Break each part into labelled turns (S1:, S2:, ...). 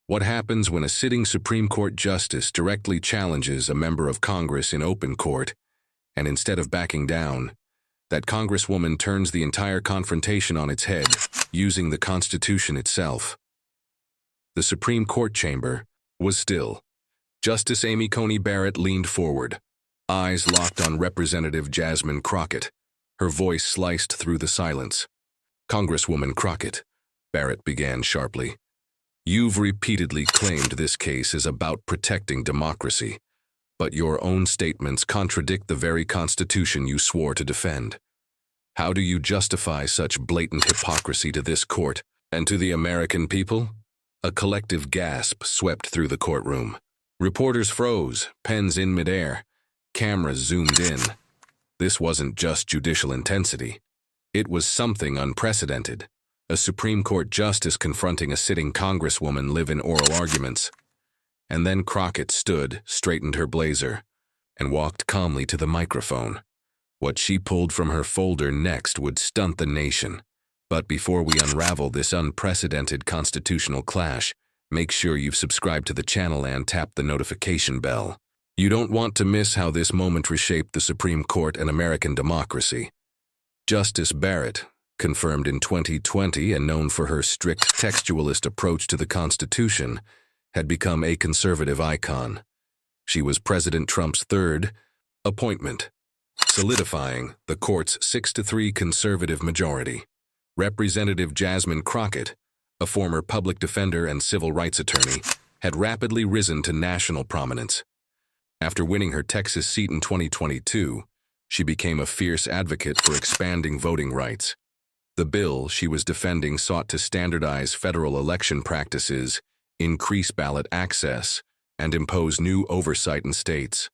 S1: What happens when a sitting Supreme Court justice directly challenges a member of Congress in open court, and instead of backing down, that Congresswoman turns the entire confrontation on its head, using the Constitution itself? The Supreme Court chamber was still. Justice Amy Coney Barrett leaned forward, eyes locked on Representative Jasmine Crockett. Her voice sliced through the silence. "Congresswoman Crockett," Barrett began sharply, "you've repeatedly claimed this case is about protecting democracy, but your own statements contradict the very Constitution you swore to defend. How do you justify such blatant hypocrisy to this court and to the American people?" A collective gasp swept through the courtroom. Reporters froze, pens in midair. Cameras zoomed in. This wasn't just judicial intensity. It was something unprecedented. A Supreme Court justice confronting a sitting Congresswoman live in oral arguments. And then Crockett stood, straightened her blazer, and walked calmly to the microphone. What she pulled from her folder next would stunt the nation. But before we unravel this unprecedented constitutional clash, make sure you've subscribed to the channel and tap the notification bell. You don't want to miss how this moment reshaped the Supreme Court and American democracy. Justice Barrett, confirmed in 2020 and known for her strict textualist approach to the Constitution, had become a conservative icon. She was President Trump's third appointment, solidifying the court's 6-3 conservative majority. Representative Jasmine Crockett, a former public defender and civil rights attorney, had rapidly risen to national prominence. After winning her Texas seat in 2022, she became a fierce advocate for expanding voting rights. The bill she was defending sought to standardize federal election practices, increase ballot access, and impose new oversight in states.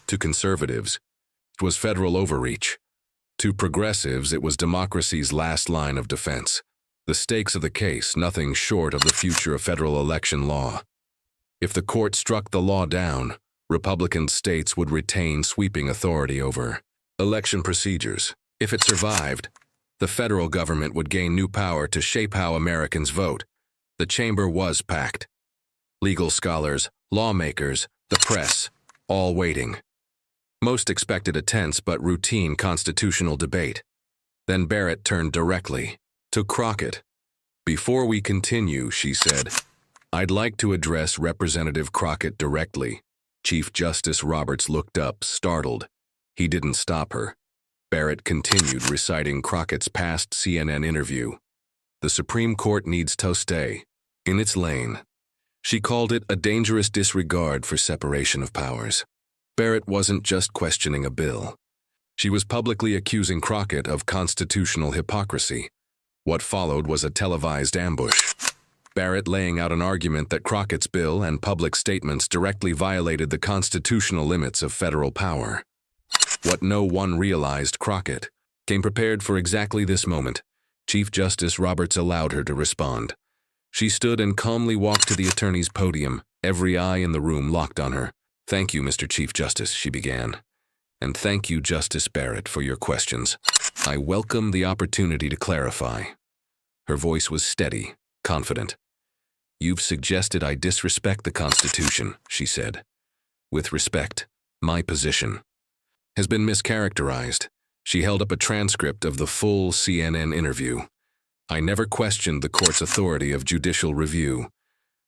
S1: To conservatives, it was federal overreach. To progressives, it was democracy's last line of defense. The stakes of the case, nothing short of the future of federal election law. If the court struck the law down, Republican states would retain sweeping authority over election procedures. If it survived, the federal government would gain new power to shape how Americans vote. The chamber was packed. Legal scholars, lawmakers, the press, all waiting. Most expected a tense but routine constitutional debate. Then Barrett turned directly to Crockett. "Before we continue," she said, "I'd like to address Representative Crockett directly." Chief Justice Roberts looked up, startled. He didn't stop her. Barrett continued, reciting Crockett's past CNN interview. "The Supreme Court needs to stay in its lane." She called it a dangerous disregard for separation of powers. Barrett wasn't just questioning a bill. She was publicly accusing Crockett of constitutional hypocrisy. What followed was a televised ambush. Barrett laying out an argument that Crockett's bill and public statements directly violated the constitutional limits of federal power. What no one realized, Crockett came prepared for exactly this moment. Chief Justice Roberts allowed her to respond. She stood and calmly walked to the attorney's podium, every eye in the room locked on her. "Thank you, Mr. Chief Justice," she began. "And thank you, Justice Barrett, for your questions. I welcome the opportunity to clarify." Her voice was steady, confident. "You've suggested I disrespect the Constitution," she said. "With respect, my position has been mischaracterized." She held up a transcript of the full CNN interview. "I never questioned the court's authority of judicial review.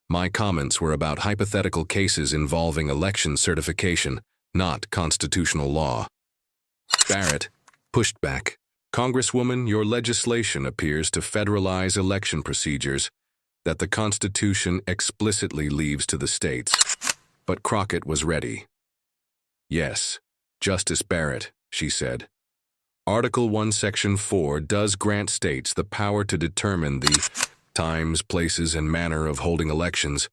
S1: My comments were about hypothetical cases involving election certification, not constitutional law." Barrett pushed back. "Congresswoman, your legislation appears to federalize election procedures that the Constitution explicitly leaves to the states." But Crockett was ready. "Yes, Justice Barrett," she said. "Article 1, Section 4 does grant states the power to determine the times, places, and manner of holding elections,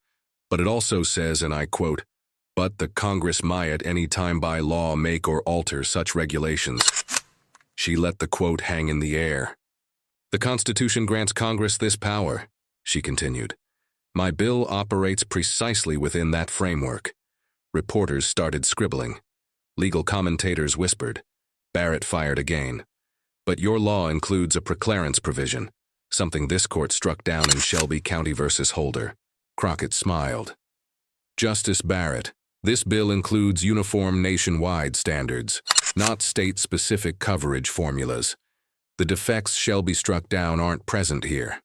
S1: but it also says, and I quote, 'But the Congress may at any time by law make or alter such regulations.'" She let the quote hang in the air. "The Constitution grants Congress this power," she continued. "My bill operates precisely within that framework." Reporters started scribbling. Legal commentators whispered. Barrett fired again. "But your law includes a preclarence provision, something this court struck down in Shelby County versus Holder." Crockett smiled. Justice Barrett, this bill includes uniform nationwide standards, not state-specific coverage formulas. The defects shall be struck down aren't present here.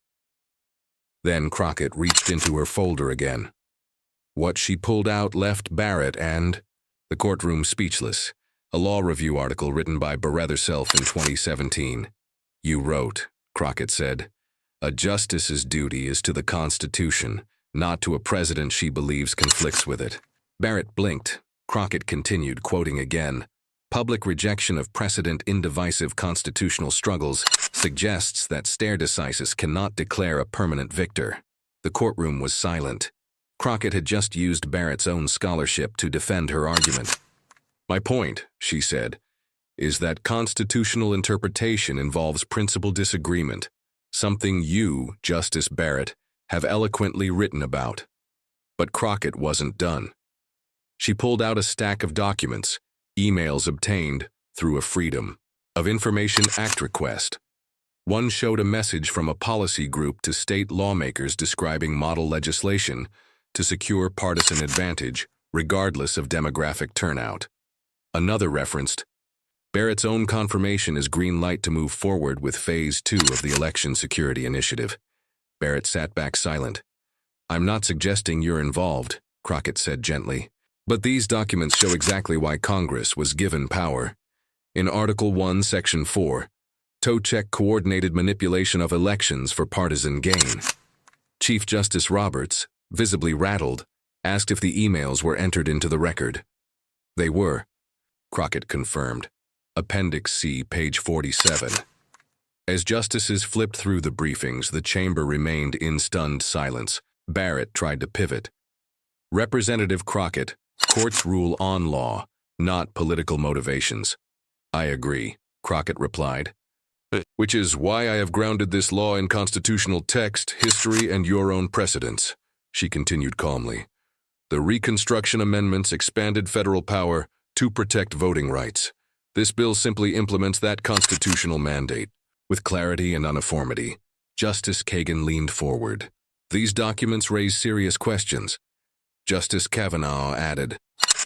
S1: Then Crockett reached into her folder again. What she pulled out left Barrett and the courtroom speechless. A law review article written by Barrett herself in 2017. You wrote, Crockett said, a justice's duty is to the Constitution, not to a president she believes conflicts with it. Barrett blinked. Crockett continued, quoting again, public rejection of precedent in divisive constitutional struggles suggests that stare decisis cannot declare a permanent victor. The courtroom was silent. Crockett had just used Barrett's own scholarship to defend her argument. My point, she said, is that constitutional interpretation involves principal disagreement, something you, Justice Barrett, have eloquently written about. But Crockett wasn't done. She pulled out a stack of documents, emails obtained through a Freedom of Information Act request. One showed a message from a policy group to state lawmakers describing model legislation to secure partisan advantage, regardless of demographic turnout. Another referenced Barrett's own confirmation is green light to move forward with Phase 2 of the Election Security Initiative. Barrett sat back silent. I'm not suggesting you're involved, Crockett said gently. But these documents show exactly why Congress was given power. In Article 1, Section 4, toe-check coordinated manipulation of elections for partisan gain. Chief Justice Roberts, visibly rattled, asked if the emails were entered into the record. They were, Crockett confirmed. Appendix C, page 47. As justices flipped through the briefings, the chamber remained in stunned silence. Barrett tried to pivot. Representative Crockett, courts rule on law, not political motivations. I agree, Crockett replied. Which is why I have grounded this law in constitutional text, history, and your own precedents, she continued calmly. The Reconstruction Amendments expanded federal power to protect voting rights. This bill simply implements that constitutional mandate. With clarity and uniformity, Justice Kagan leaned forward. These documents raise serious questions. Justice Kavanaugh added,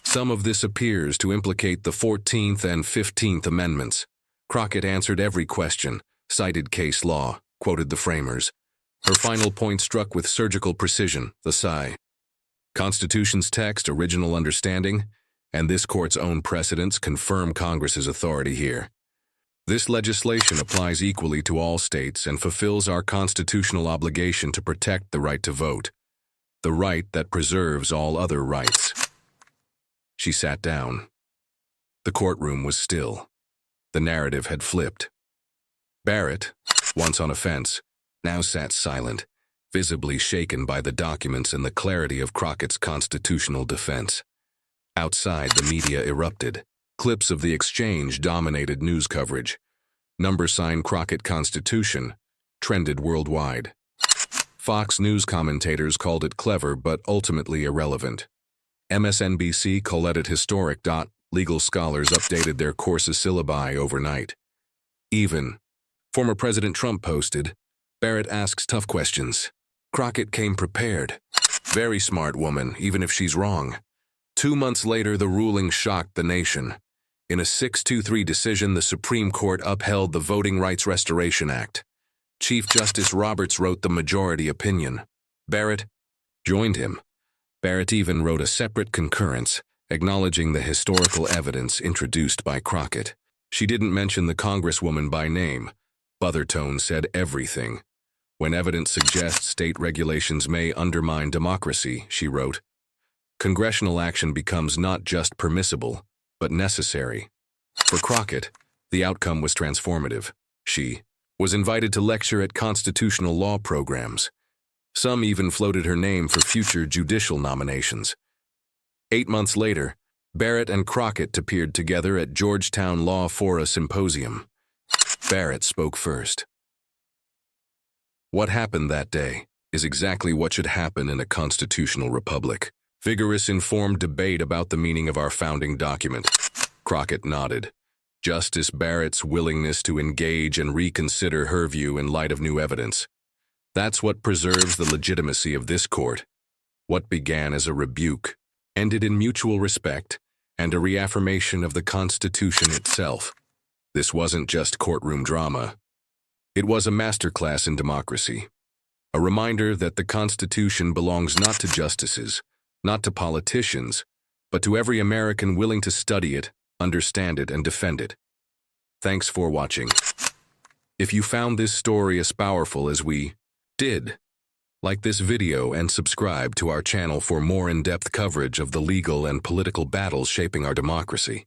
S1: some of this appears to implicate the 14th and 15th Amendments. Crockett answered every question, cited case law, quoted the framers. Her final point struck with surgical precision, the sigh. Constitution's text, original understanding, and this court's own precedents confirm Congress's authority here. This legislation applies equally to all states and fulfills our constitutional obligation to protect the right to vote, the right that preserves all other rights. She sat down. The courtroom was still. The narrative had flipped. Barrett, once on offense, now sat silent, visibly shaken by the documents and the clarity of Crockett's constitutional defense. Outside, the media erupted. Clips of the exchange dominated news coverage. Number sign Crockett Constitution trended worldwide. Fox News commentators called it clever but ultimately irrelevant. MSNBC called it historic. Legal scholars updated their courses syllabi overnight. Even former President Trump posted, Barrett asks tough questions. Crockett came prepared. Very smart woman, even if she's wrong. 2 months later, the ruling shocked the nation. In a 6-2-3 decision, the Supreme Court upheld the Voting Rights Restoration Act. Chief Justice Roberts wrote the majority opinion. Barrett joined him. Barrett even wrote a separate concurrence, acknowledging the historical evidence introduced by Crockett. She didn't mention the Congresswoman by name. Buthertone said everything. When evidence suggests state regulations may undermine democracy, she wrote, congressional action becomes not just permissible, but necessary. For Crockett, the outcome was transformative. She was invited to lecture at constitutional law programs. Some even floated her name for future judicial nominations. 8 months later, Barrett and Crockett appeared together at Georgetown Law Fora Symposium. Barrett spoke first. What happened that day is exactly what should happen in a constitutional republic. Vigorous, informed debate about the meaning of our founding document. Crockett nodded. Justice Barrett's willingness to engage and reconsider her view in light of new evidence. That's what preserves the legitimacy of this court. What began as a rebuke ended in mutual respect and a reaffirmation of the Constitution itself. This wasn't just courtroom drama. It was a masterclass in democracy, a reminder that the Constitution belongs not to justices, not to politicians, but to every American willing to study it, understand it, and defend it. Thanks for watching. If you found this story as powerful as we did, like this video and subscribe to our channel for more in-depth coverage of the legal and political battles shaping our democracy.